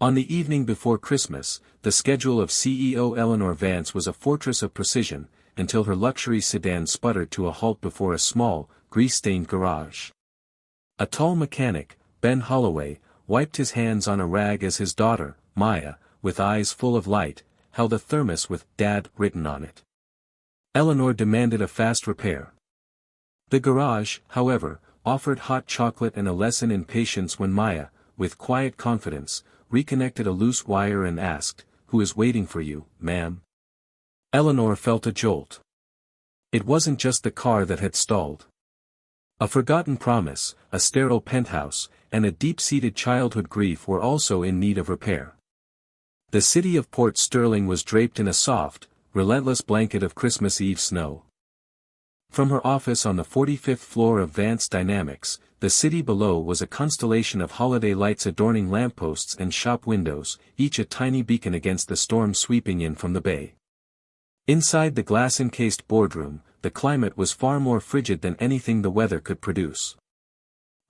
On the evening before Christmas, the schedule of CEO Eleanor Vance was a fortress of precision, until her luxury sedan sputtered to a halt before a small, grease-stained garage. A tall mechanic, Ben Holloway, wiped his hands on a rag as his daughter, Maya, with eyes full of light, held a thermos with "Dad" written on it. Eleanor demanded a fast repair. The garage, however, offered hot chocolate and a lesson in patience when Maya, with quiet confidence, reconnected a loose wire and asked, "Who is waiting for you, ma'am?" Eleanor felt a jolt. It wasn't just the car that had stalled. A forgotten promise, a sterile penthouse, and a deep-seated childhood grief were also in need of repair. The city of Port Sterling was draped in a soft, relentless blanket of Christmas Eve snow. From her office on the 45th floor of Vance Dynamics, the city below was a constellation of holiday lights adorning lampposts and shop windows, each a tiny beacon against the storm sweeping in from the bay. Inside the glass-encased boardroom, the climate was far more frigid than anything the weather could produce.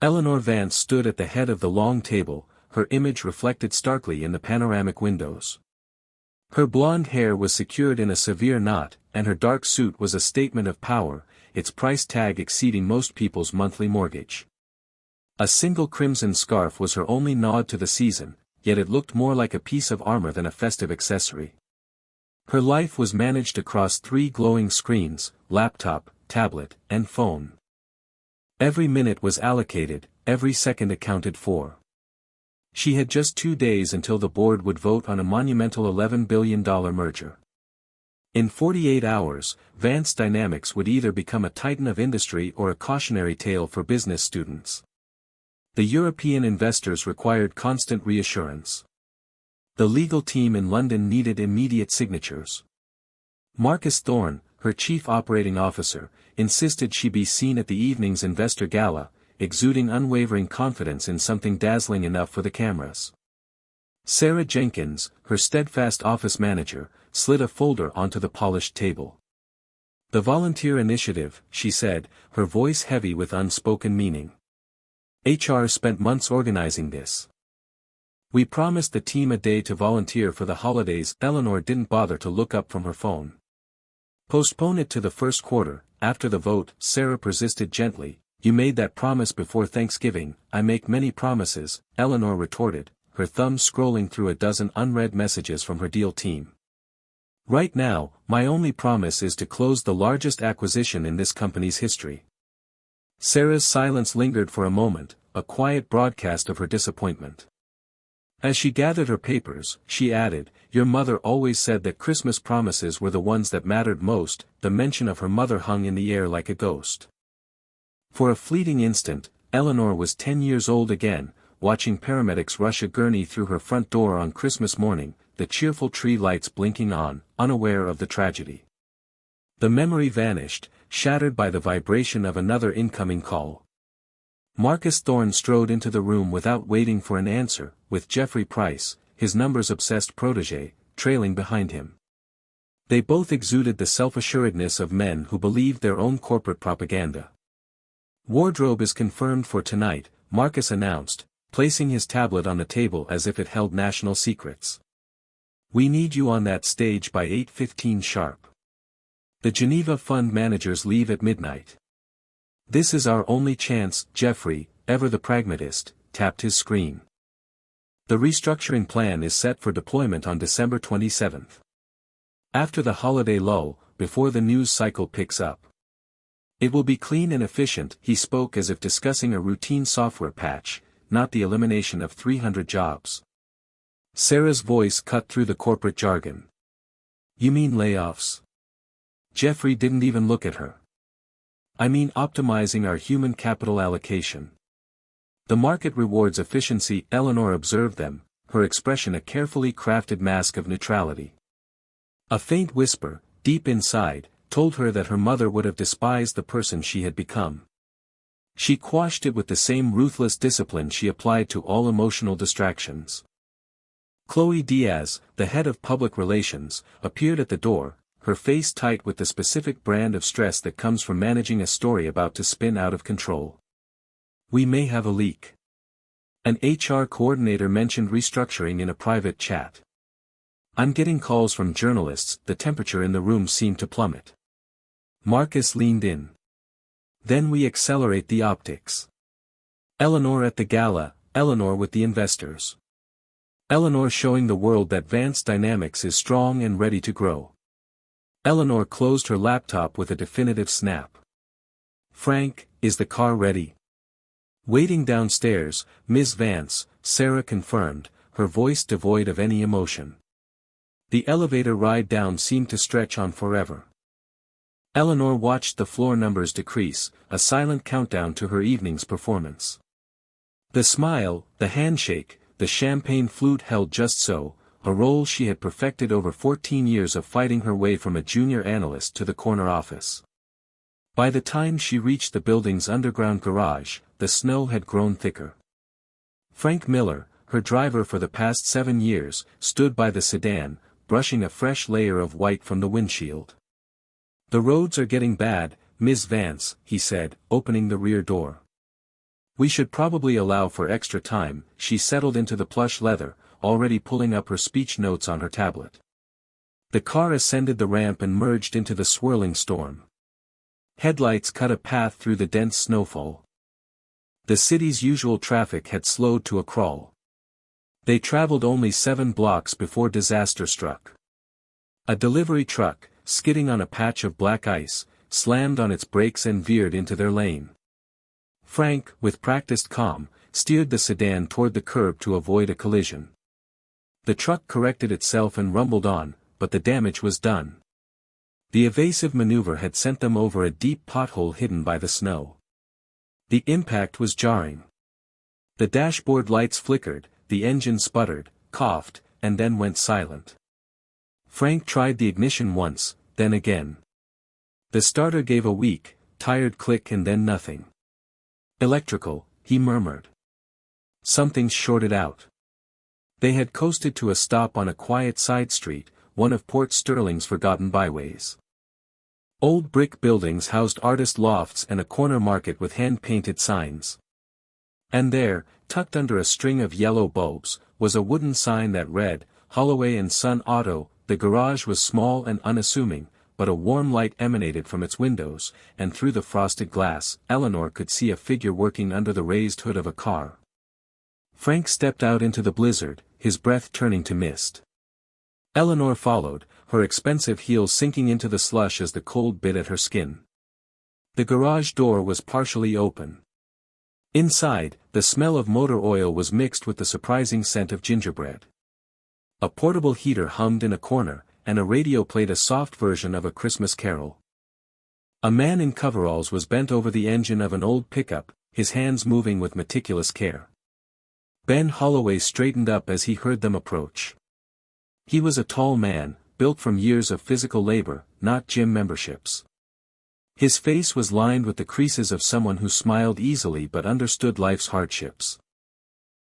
Eleanor Vance stood at the head of the long table, her image reflected starkly in the panoramic windows. Her blonde hair was secured in a severe knot, and her dark suit was a statement of power, its price tag exceeding most people's monthly mortgage. A single crimson scarf was her only nod to the season, yet it looked more like a piece of armor than a festive accessory. Her life was managed across 3 glowing screens, laptop, tablet, and phone. Every minute was allocated, every second accounted for. She had just 2 days until the board would vote on a monumental $11 billion merger. In 48 hours, Vance Dynamics would either become a titan of industry or a cautionary tale for business students. The European investors required constant reassurance. The legal team in London needed immediate signatures. Marcus Thorne, her chief operating officer, insisted she be seen at the evening's investor gala, exuding unwavering confidence in something dazzling enough for the cameras. Sarah Jenkins, her steadfast office manager, slid a folder onto the polished table. "The volunteer initiative," she said, her voice heavy with unspoken meaning. "HR spent months organizing this. We promised the team a day to volunteer for the holidays." Eleanor didn't bother to look up from her phone. "Postpone it to the first quarter, after the vote," Sarah persisted gently. "You made that promise before Thanksgiving." "I make many promises," Eleanor retorted, her thumb scrolling through a dozen unread messages from her deal team. "Right now, my only promise is to close the largest acquisition in this company's history." Sarah's silence lingered for a moment, a quiet broadcast of her disappointment. As she gathered her papers, she added, "Your mother always said that Christmas promises were the ones that mattered most." The mention of her mother hung in the air like a ghost. For a fleeting instant, Eleanor was 10 years old again, watching paramedics rush a gurney through her front door on Christmas morning, the cheerful tree lights blinking on, unaware of the tragedy. The memory vanished, shattered by the vibration of another incoming call. Marcus Thorne strode into the room without waiting for an answer, with Jeffrey Price, his numbers-obsessed protégé, trailing behind him. They both exuded the self-assuredness of men who believed their own corporate propaganda. "Wardrobe is confirmed for tonight," Marcus announced, placing his tablet on the table as if it held national secrets. "We need you on that stage by 8:15 sharp. The Geneva fund managers leave at midnight. This is our only chance." Jeffrey, ever the pragmatist, tapped his screen. "The restructuring plan is set for deployment on December 27th. After the holiday lull, before the news cycle picks up. It will be clean and efficient." He spoke as if discussing a routine software patch, not the elimination of 300 jobs. Sarah's voice cut through the corporate jargon. "You mean layoffs?" Jeffrey didn't even look at her. "I mean optimizing our human capital allocation. The market rewards efficiency." Eleanor observed them, her expression a carefully crafted mask of neutrality. A faint whisper, deep inside, told her that her mother would have despised the person she had become. She quashed it with the same ruthless discipline she applied to all emotional distractions. Chloe Diaz, the head of public relations, appeared at the door, her face tight with the specific brand of stress that comes from managing a story about to spin out of control. "We may have a leak." An HR coordinator mentioned restructuring in a private chat. I'm getting calls from journalists, the temperature in the room seemed to plummet. Marcus leaned in. Then we accelerate the optics. Eleanor at the gala, Eleanor with the investors. Eleanor showing the world that Vance Dynamics is strong and ready to grow. Eleanor closed her laptop with a definitive snap. Frank, is the car ready? Waiting downstairs, Ms. Vance, Sarah confirmed, her voice devoid of any emotion. The elevator ride down seemed to stretch on forever. Eleanor watched the floor numbers decrease, a silent countdown to her evening's performance. The smile, the handshake, the champagne flute held just so, a role she had perfected over 14 years of fighting her way from a junior analyst to the corner office. By the time she reached the building's underground garage, the snow had grown thicker. Frank Miller, her driver for the past 7 years, stood by the sedan, brushing a fresh layer of white from the windshield. The roads are getting bad, Ms. Vance, he said, opening the rear door. We should probably allow for extra time, she settled into the plush leather, already pulling up her speech notes on her tablet. The car ascended the ramp and merged into the swirling storm. Headlights cut a path through the dense snowfall. The city's usual traffic had slowed to a crawl. They traveled only 7 blocks before disaster struck. A delivery truck, skidding on a patch of black ice, slammed on its brakes and veered into their lane. Frank, with practiced calm, steered the sedan toward the curb to avoid a collision. The truck corrected itself and rumbled on, but the damage was done. The evasive maneuver had sent them over a deep pothole hidden by the snow. The impact was jarring. The dashboard lights flickered, the engine sputtered, coughed, and then went silent. Frank tried the ignition once, then again. The starter gave a weak, tired click and then nothing. Electrical, he murmured. Something's shorted out. They had coasted to a stop on a quiet side street, one of Port Sterling's forgotten byways. Old brick buildings housed artist lofts and a corner market with hand-painted signs. And there, tucked under a string of yellow bulbs, was a wooden sign that read, Holloway & Son Auto. The garage was small and unassuming, but a warm light emanated from its windows, and through the frosted glass, Eleanor could see a figure working under the raised hood of a car. Frank stepped out into the blizzard, his breath turning to mist. Eleanor followed, her expensive heels sinking into the slush as the cold bit at her skin. The garage door was partially open. Inside, the smell of motor oil was mixed with the surprising scent of gingerbread. A portable heater hummed in a corner, and a radio played a soft version of A Christmas Carol. A man in coveralls was bent over the engine of an old pickup, his hands moving with meticulous care. Ben Holloway straightened up as he heard them approach. He was a tall man, built from years of physical labor, not gym memberships. His face was lined with the creases of someone who smiled easily but understood life's hardships.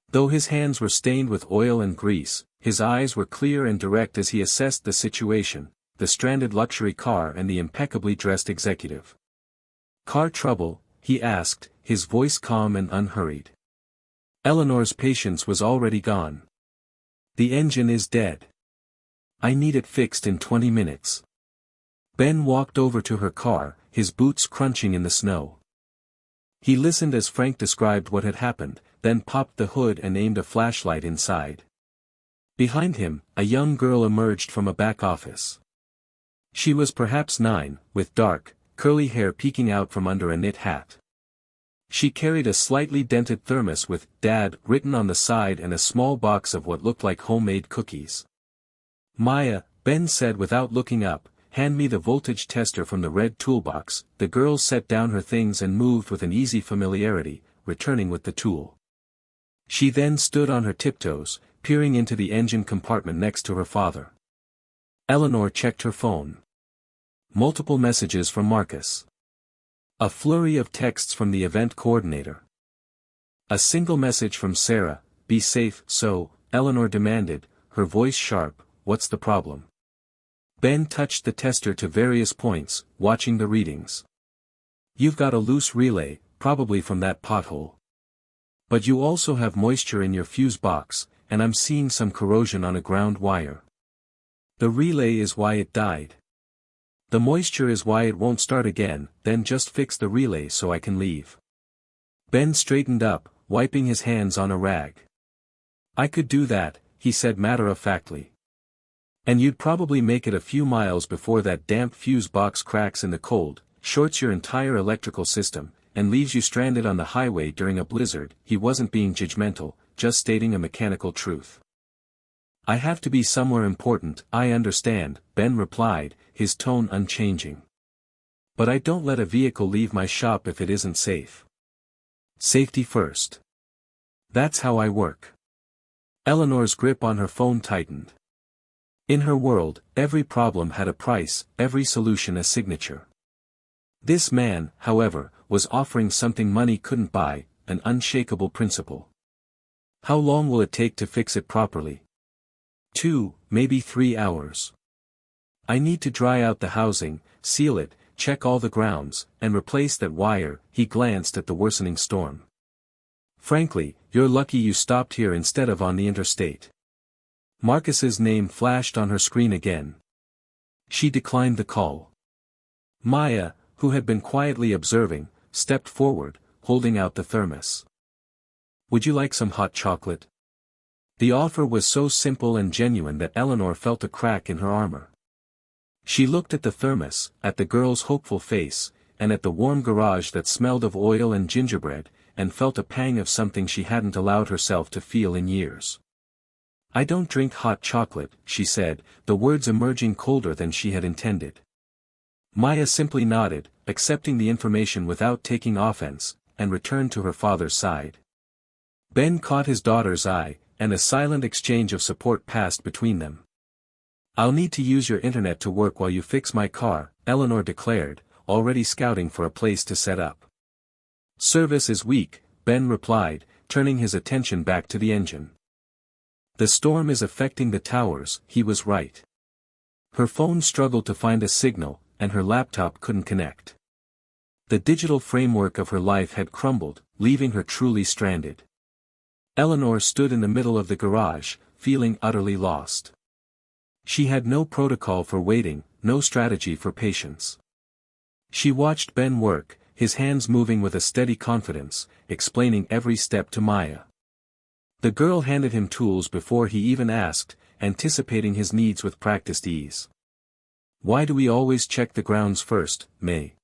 Though his hands were stained with oil and grease, his eyes were clear and direct as he assessed the situation, the stranded luxury car and the impeccably dressed executive. Car trouble, he asked, his voice calm and unhurried. Eleanor's patience was already gone. The engine is dead. I need it fixed in 20 minutes. Ben walked over to her car, his boots crunching in the snow. He listened as Frank described what had happened, then popped the hood and aimed a flashlight inside. Behind him, a young girl emerged from a back office. She was perhaps 9, with dark, curly hair peeking out from under a knit hat. She carried a slightly dented thermos with "Dad" written on the side and a small box of what looked like homemade cookies. Maya, Ben said without looking up, hand me the voltage tester from the red toolbox. The girl set down her things and moved with an easy familiarity, returning with the tool. She then stood on her tiptoes, peering into the engine compartment next to her father. Eleanor checked her phone. Multiple messages from Marcus. A flurry of texts from the event coordinator. A single message from Sarah, "Be safe." "So," Eleanor demanded, her voice sharp, "what's the problem?" Ben touched the tester to various points, watching the readings. "You've got a loose relay, probably from that pothole." But you also have moisture in your fuse box, and I'm seeing some corrosion on a ground wire. The relay is why it died. The moisture is why it won't start again, then just fix the relay so I can leave. Ben straightened up, wiping his hands on a rag. I could do that, he said matter-of-factly. And you'd probably make it a few miles before that damp fuse box cracks in the cold, shorts your entire electrical system, and leaves you stranded on the highway during a blizzard. He wasn't being judgmental, just stating a mechanical truth. I have to be somewhere important, I understand, Ben replied, his tone unchanging. But I don't let a vehicle leave my shop if it isn't safe. Safety first. That's how I work. Eleanor's grip on her phone tightened. In her world, every problem had a price, every solution a signature. This man, however, was offering something money couldn't buy, an unshakable principle. How long will it take to fix it properly? 2, maybe 3 hours. I need to dry out the housing, seal it, check all the grounds, and replace that wire. He glanced at the worsening storm. Frankly, you're lucky you stopped here instead of on the interstate. Marcus's name flashed on her screen again. She declined the call. Maya, who had been quietly observing, stepped forward, holding out the thermos. Would you like some hot chocolate? The offer was so simple and genuine that Eleanor felt a crack in her armor. She looked at the thermos, at the girl's hopeful face, and at the warm garage that smelled of oil and gingerbread, and felt a pang of something she hadn't allowed herself to feel in years. I don't drink hot chocolate, she said, the words emerging colder than she had intended. Maya simply nodded, accepting the information without taking offense, and returned to her father's side. Ben caught his daughter's eye, and a silent exchange of support passed between them. I'll need to use your internet to work while you fix my car, Eleanor declared, already scouting for a place to set up. Service is weak, Ben replied, turning his attention back to the engine. The storm is affecting the towers, he was right. Her phone struggled to find a signal, and her laptop couldn't connect. The digital framework of her life had crumbled, leaving her truly stranded. Eleanor stood in the middle of the garage, feeling utterly lost. She had no protocol for waiting, no strategy for patience. She watched Ben work, his hands moving with a steady confidence, explaining every step to Maya. The girl handed him tools before he even asked, anticipating his needs with practiced ease. Why do we always check the grounds first, May?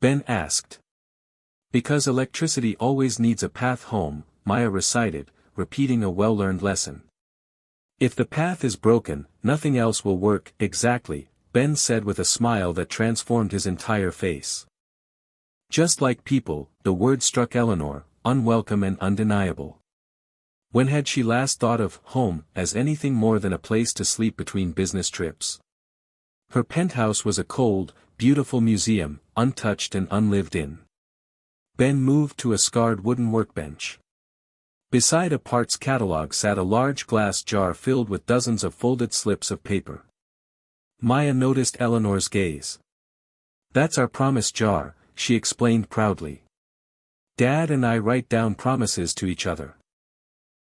Ben asked. Because electricity always needs a path home, Maya recited, repeating a well-learned lesson. If the path is broken, nothing else will work. Exactly, Ben said with a smile that transformed his entire face. Just like people, the word struck Eleanor, unwelcome and undeniable. When had she last thought of home as anything more than a place to sleep between business trips? Her penthouse was a cold, beautiful museum, untouched and unlived in. Ben moved to a scarred wooden workbench. Beside a parts catalog sat a large glass jar filled with dozens of folded slips of paper. Maya noticed Eleanor's gaze. That's our promise jar, she explained proudly. Dad and I write down promises to each other.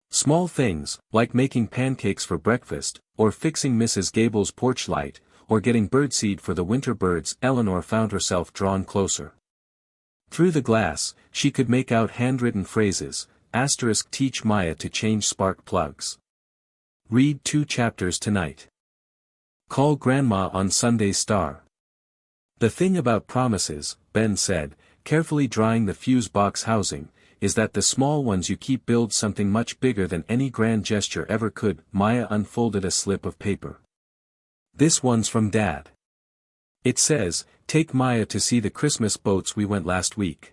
Small things, like making pancakes for breakfast, or fixing Mrs. Gable's porch light, or getting birdseed for the winter birds. Eleanor found herself drawn closer. Through the glass, she could make out handwritten phrases, teach Maya to change spark plugs. Read 2 chapters tonight. Call Grandma on Sunday star. The thing about promises, Ben said, carefully drying the fuse box housing, is that the small ones you keep build something much bigger than any grand gesture ever could. Maya unfolded a slip of paper. This one's from Dad. It says, take Maya to see the Christmas boats we went last week.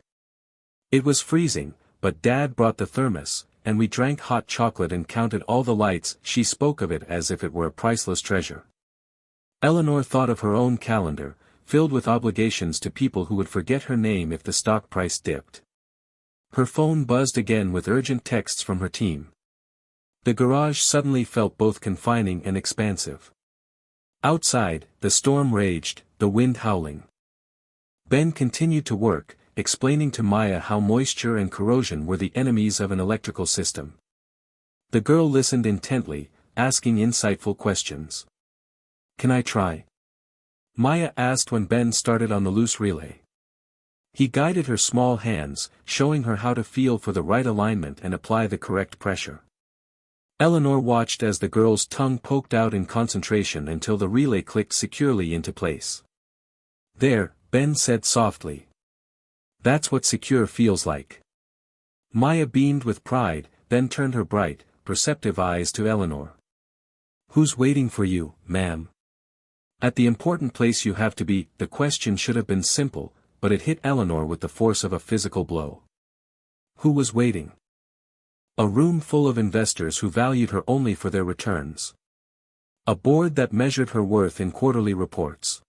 It was freezing, but Dad brought the thermos, and we drank hot chocolate and counted all the lights. She spoke of it as if it were a priceless treasure. Eleanor thought of her own calendar, filled with obligations to people who would forget her name if the stock price dipped. Her phone buzzed again with urgent texts from her team. The garage suddenly felt both confining and expansive. Outside, the storm raged, the wind howling. Ben continued to work, explaining to Maya how moisture and corrosion were the enemies of an electrical system. The girl listened intently, asking insightful questions. "Can I try?" Maya asked when Ben started on the loose relay. He guided her small hands, showing her how to feel for the right alignment and apply the correct pressure. Eleanor watched as the girl's tongue poked out in concentration until the relay clicked securely into place. "There," Ben said softly. "That's what secure feels like." Maya beamed with pride, then turned her bright, perceptive eyes to Eleanor. "Who's waiting for you, ma'am?" At the important place you have to be. The question should have been simple, but it hit Eleanor with the force of a physical blow. Who was waiting? A room full of investors who valued her only for their returns. A board that measured her worth in quarterly reports.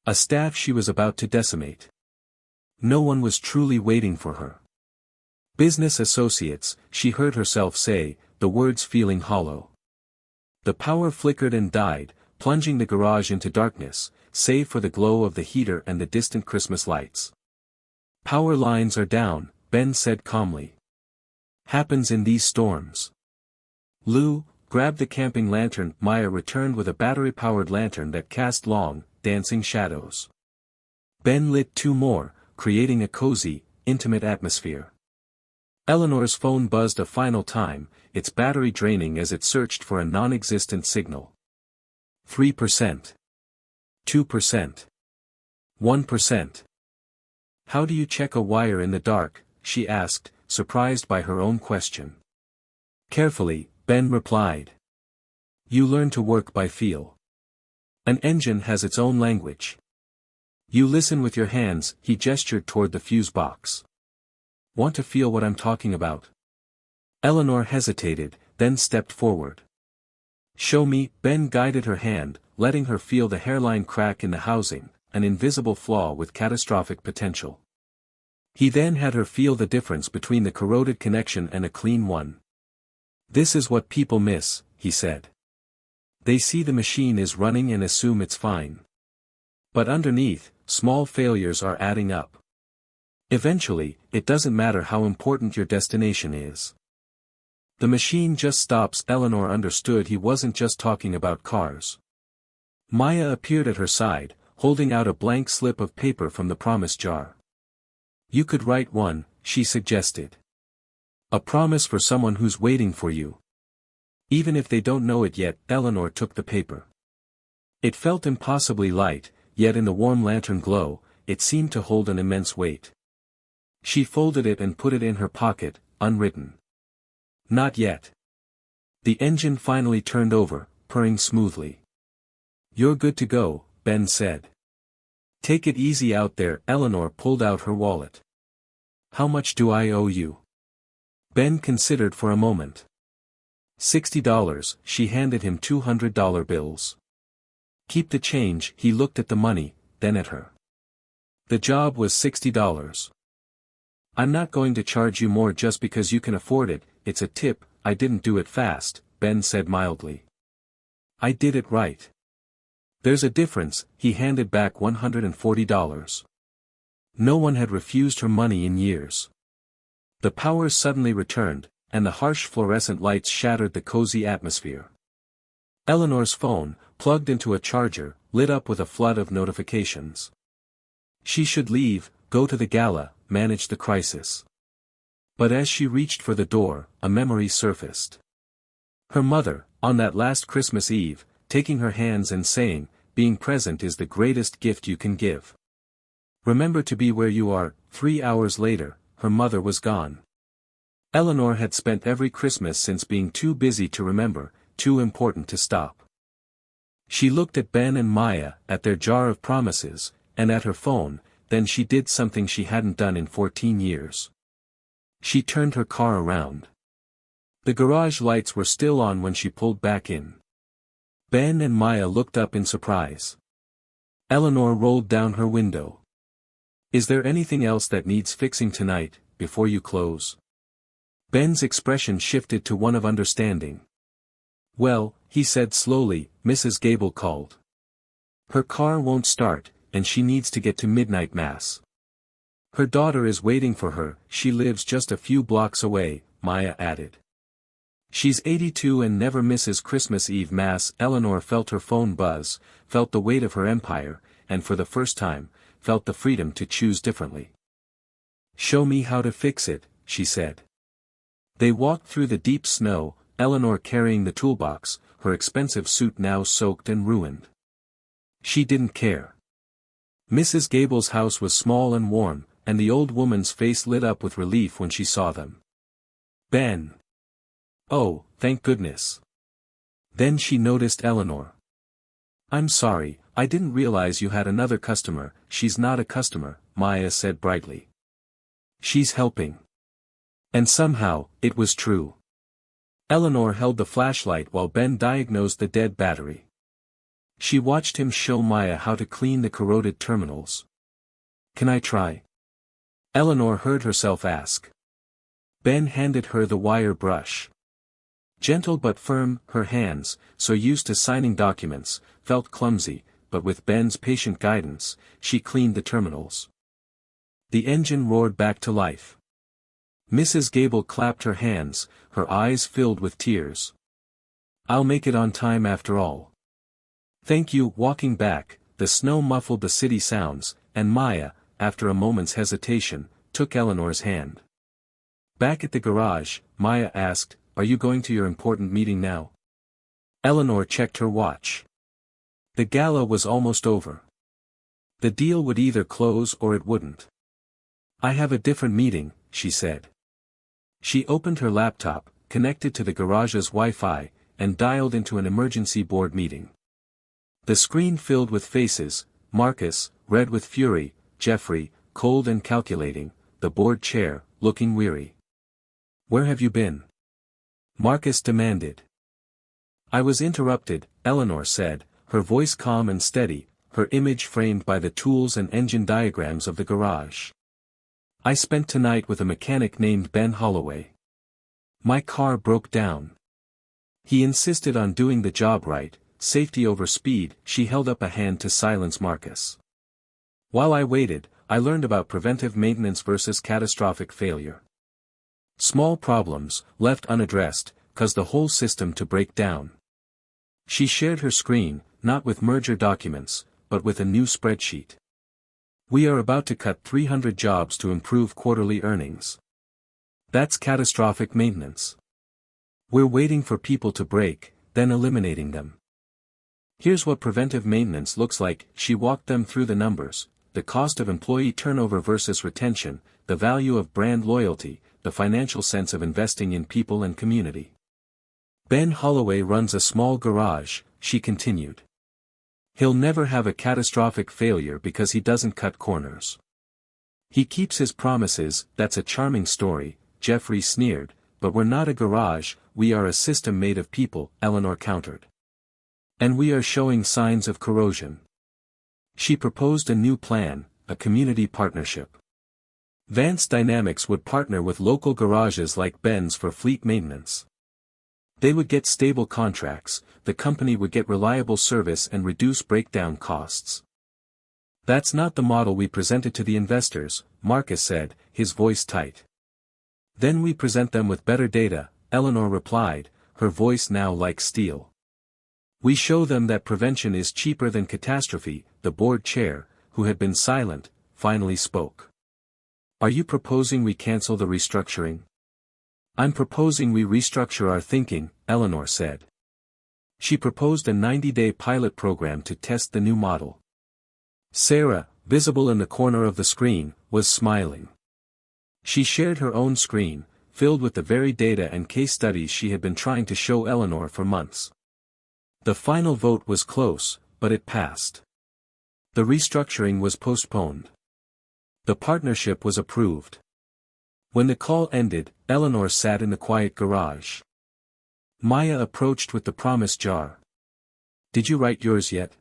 A staff she was about to decimate. No one was truly waiting for her. Business associates, she heard herself say, the words feeling hollow. The power flickered and died, plunging the garage into darkness, save for the glow of the heater and the distant Christmas lights. "Power lines are down," Ben said calmly. "Happens in these storms." "Lou, grab the camping lantern." Maya returned with a battery-powered lantern that cast long, dancing shadows. Ben lit 2 more, creating a cozy, intimate atmosphere. Eleanor's phone buzzed a final time, its battery draining as it searched for a non-existent signal. 3%. 2%. 1%. "How do you check a wire in the dark?" she asked, surprised by her own question. "Carefully," Ben replied. "You learn to work by feel. An engine has its own language. You listen with your hands." He gestured toward the fuse box. "Want to feel what I'm talking about?" Eleanor hesitated, then stepped forward. "Show me." Ben guided her hand, letting her feel the hairline crack in the housing, an invisible flaw with catastrophic potential. He then had her feel the difference between the corroded connection and a clean one. "This is what people miss," he said. "They see the machine is running and assume it's fine. But underneath, small failures are adding up. Eventually, it doesn't matter how important your destination is. The machine just stops." Eleanor understood he wasn't just talking about cars. Maya appeared at her side, holding out a blank slip of paper from the promise jar. "You could write one," she suggested. "A promise for someone who's waiting for you. Even if they don't know it yet." Eleanor took the paper. It felt impossibly light, yet in the warm lantern glow, it seemed to hold an immense weight. She folded it and put it in her pocket, unwritten. "Not yet." The engine finally turned over, purring smoothly. "You're good to go," Ben said. "Take it easy out there." Eleanor pulled out her wallet. "How much do I owe you?" Ben considered for a moment. $60. She handed him $200 bills. "Keep the change." He looked at the money, then at her. "The job was $60. I'm not going to charge you more just because you can afford it. It's a tip." "I didn't do it fast," Ben said mildly. "I did it right." "There's a difference." He handed back $140. No one had refused her money in years. The power suddenly returned, and the harsh fluorescent lights shattered the cozy atmosphere. Eleanor's phone, plugged into a charger, lit up with a flood of notifications. She should leave, go to the gala, manage the crisis. But as she reached for the door, a memory surfaced. Her mother, on that last Christmas Eve, taking her hands and saying, "Being present is the greatest gift you can give. Remember to be where you are." 3 hours later, her mother was gone. Eleanor had spent every Christmas since being too busy to remember, too important to stop. She looked at Ben and Maya, at their jar of promises, and at her phone. Then she did something she hadn't done in 14 years. She turned her car around. The garage lights were still on when she pulled back in. Ben and Maya looked up in surprise. Eleanor rolled down her window. "Is there anything else that needs fixing tonight, before you close?" Ben's expression shifted to one of understanding. "Well," he said slowly, "Mrs. Gable called. Her car won't start, and she needs to get to midnight mass. Her daughter is waiting for her, she lives just a few blocks away, Maya added. She's 82 and never misses Christmas Eve Mass. Eleanor felt her phone buzz, felt the weight of her empire, and for the first time, felt the freedom to choose differently. Show me how to fix it, she said. They walked through the deep snow, Eleanor carrying the toolbox, her expensive suit now soaked and ruined. She didn't care. Mrs. Gable's house was small and warm, and the old woman's face lit up with relief when she saw them. Ben. Oh, thank goodness. Then she noticed Eleanor. I'm sorry, I didn't realize you had another customer. She's not a customer, Maya said brightly. She's helping. And somehow, it was true. Eleanor held the flashlight while Ben diagnosed the dead battery. She watched him show Maya how to clean the corroded terminals. Can I try? Eleanor heard herself ask. Ben handed her the wire brush. Gentle but firm, her hands, so used to signing documents, felt clumsy, but with Ben's patient guidance, she cleaned the terminals. The engine roared back to life. Mrs. Gable clapped her hands, her eyes filled with tears. I'll make it on time after all. Thank you. Walking back, the snow muffled the city sounds, and Maya, after a moment's hesitation, took Eleanor's hand. Back at the garage, Maya asked, Are you going to your important meeting now? Eleanor checked her watch. The gala was almost over. The deal would either close or it wouldn't. I have a different meeting, she said. She opened her laptop, connected to the garage's Wi-Fi, and dialed into an emergency board meeting. The screen filled with faces, Marcus, red with fury, Jeffrey, cold and calculating, the board chair, looking weary. Where have you been? Marcus demanded. I was interrupted, Eleanor said, her voice calm and steady, her image framed by the tools and engine diagrams of the garage. I spent tonight with a mechanic named Ben Holloway. My car broke down. He insisted on doing the job right, safety over speed. She held up a hand to silence Marcus. While I waited, I learned about preventive maintenance versus catastrophic failure. Small problems, left unaddressed, cause the whole system to break down. She shared her screen, not with merger documents, but with a new spreadsheet. We are about to cut 300 jobs to improve quarterly earnings. That's catastrophic maintenance. We're waiting for people to break, then eliminating them. Here's what preventive maintenance looks like. She walked them through the numbers, the cost of employee turnover versus retention, the value of brand loyalty, the financial sense of investing in people and community. Ben Holloway runs a small garage, she continued. He'll never have a catastrophic failure because he doesn't cut corners. He keeps his promises. That's a charming story, Jeffrey sneered, but we're not a garage, we are a system made of people, Eleanor countered. And we are showing signs of corrosion. She proposed a new plan, a community partnership. Vance Dynamics would partner with local garages like Ben's for fleet maintenance. They would get stable contracts, the company would get reliable service and reduce breakdown costs. That's not the model we presented to the investors, Marcus said, his voice tight. Then we present them with better data, Eleanor replied, her voice now like steel. We show them that prevention is cheaper than catastrophe. The board chair, who had been silent, finally spoke. Are you proposing we cancel the restructuring? I'm proposing we restructure our thinking, Eleanor said. She proposed a 90-day pilot program to test the new model. Sarah, visible in the corner of the screen, was smiling. She shared her own screen, filled with the very data and case studies she had been trying to show Eleanor for months. The final vote was close, but it passed. The restructuring was postponed. The partnership was approved. When the call ended, Eleanor sat in the quiet garage. Maya approached with the promise jar. Did you write yours yet?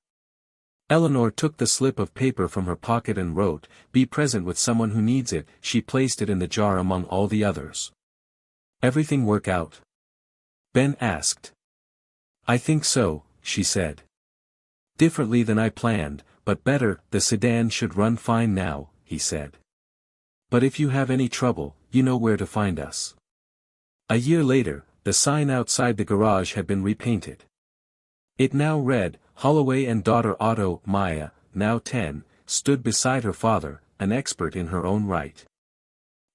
Eleanor took the slip of paper from her pocket and wrote, Be present with someone who needs it. She placed it in the jar among all the others. Everything work out? Ben asked. I think so, she said. Differently than I planned, but better. The sedan should run fine now, he said. But if you have any trouble, you know where to find us. A year later, the sign outside the garage had been repainted. It now read, Holloway and daughter Otto, Maya, now 10, stood beside her father, an expert in her own right.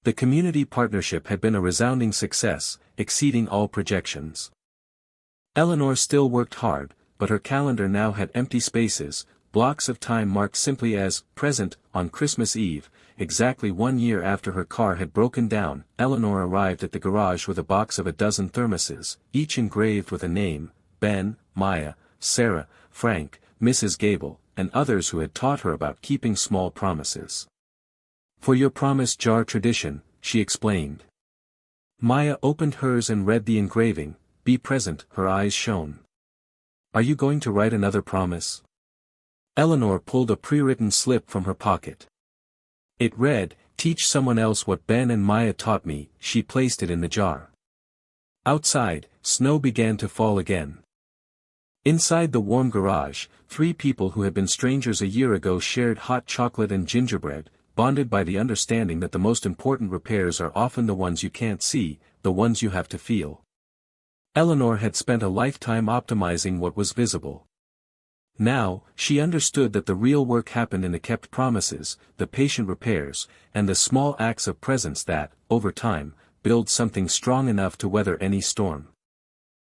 The community partnership had been a resounding success, exceeding all projections. Eleanor still worked hard, but her calendar now had empty spaces, blocks of time marked simply as present. On Christmas Eve, exactly 1 year after her car had broken down, Eleanor arrived at the garage with a box of a dozen thermoses, each engraved with a name: Ben, Maya, Sarah, Frank, Mrs. Gable, and others who had taught her about keeping small promises. For your promise jar tradition, she explained. Maya opened hers and read the engraving, Be present. Her eyes shone. Are you going to write another promise? Eleanor pulled a pre-written slip from her pocket. It read, Teach someone else what Ben and Maya taught me. She placed it in the jar. Outside, snow began to fall again. Inside the warm garage, 3 people who had been strangers a year ago shared hot chocolate and gingerbread, bonded by the understanding that the most important repairs are often the ones you can't see, the ones you have to feel. Eleanor had spent a lifetime optimizing what was visible. Now, she understood that the real work happened in the kept promises, the patient repairs, and the small acts of presence that, over time, build something strong enough to weather any storm.